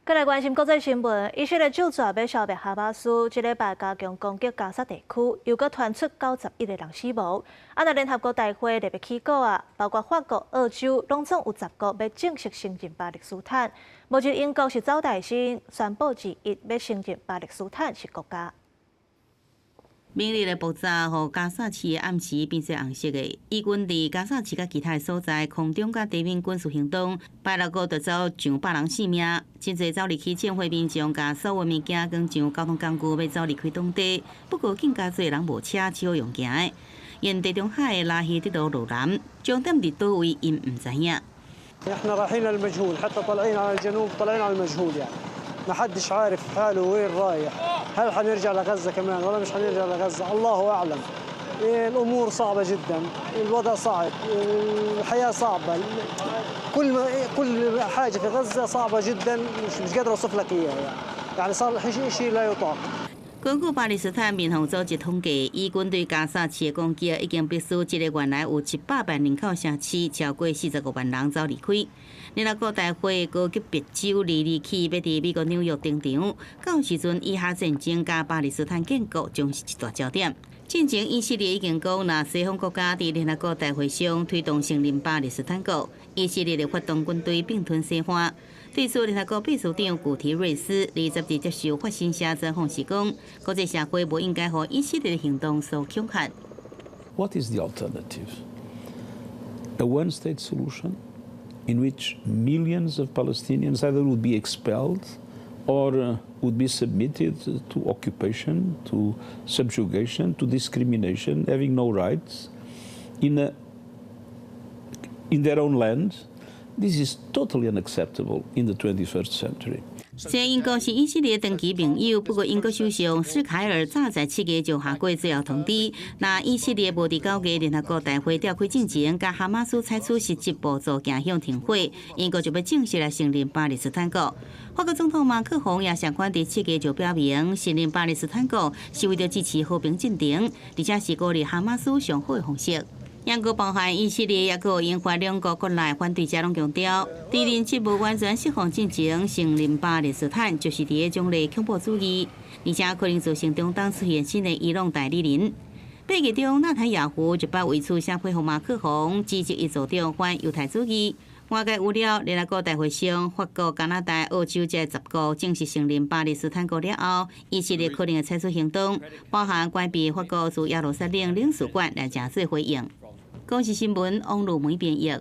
再来关心国际新闻，以色列就准要消灭哈马斯，这礼拜加强攻击加沙地区，又搁传出91个人死亡。那联合国大会特别起稿啊，包括法国、澳洲，拢总有10国要正式承认巴勒斯坦。目前英国是走大先，宣布之一要承认巴勒斯坦是国家。明日的爆炸，互加沙市的暗时变成红色的。以军伫加沙市甲其他的所在空中甲地面军事行动，拜六个就走上100人性命。真侪走离去庆会民众，甲所有物件跟上交通工具要走离开当地。不过更加侪人无车，只好用行的。因地中海的垃圾得到路南，重点伫倒位，因唔知影。احنا رايحين للمجهول حتى طالعين على الجنوب طالعين على المجهول يعني ما حدش عارف حاله وين رايح هل حنرجع لغزة كمان ولا مش حنرجع لغزة الله أعلم الأمور صعبة جدا الوضع صعب الحياة صعبة كل حاجة في غزة صعبة جدا مش قادر أوصف لك إياها يعني صار شيء لا يطاق。根据巴勒斯坦民防组织统计，以军对加沙市的攻击已经逼使一个原来有700万人口城市超过45万人走离开。联合国大会高级别州2日起要伫美国纽约登场，到时阵以哈战争甲巴勒斯坦建国将是一大焦点。进前以色列已经讲，若西方国家伫联合国大会上推动承认巴勒斯坦国，以色列就发动军队并吞西方。对此，联合国秘书长古提瑞斯20日接受法新社专访时讲，国际社会不应该互以色列的行动所恐吓。What is the alternative? A one-state solution in which millions of Palestinians either would be expelled or would be submitted to occupation, to subjugation, to discrimination, having no rights in their own land. This is totally unacceptable in the 21st century. 虽英国是以色列长期盟友，不过英国首相史凯尔早在7月就下过最后通知，若以色列无伫9月联合国大会召开进前，甲哈马斯采取实质步骤行向停火，英国就要正式来承认巴勒斯坦国。法国总统马克宏也相关伫7月就表明，承认巴勒斯坦国是为了支持和平进程，而且是鼓励哈马斯上好的方式。也阁包含以色列，也阁引发两国国内反对者拢强调，敌人即无完全释放进程，承认巴勒斯坦就是伫个奖励恐怖主义，而且可能造成中东出现新的伊朗代理人。8月中，纳坦雅胡一摆为此写批互马克宏，指责伊组长反犹太主义。外界预料，联合国大会上，法国、加拿大、澳洲这10国正式承认巴勒斯坦国了后，以色列可能会采取行动，包含关闭法国驻耶路撒冷领事馆来正式回应。公视新闻网络媒编译。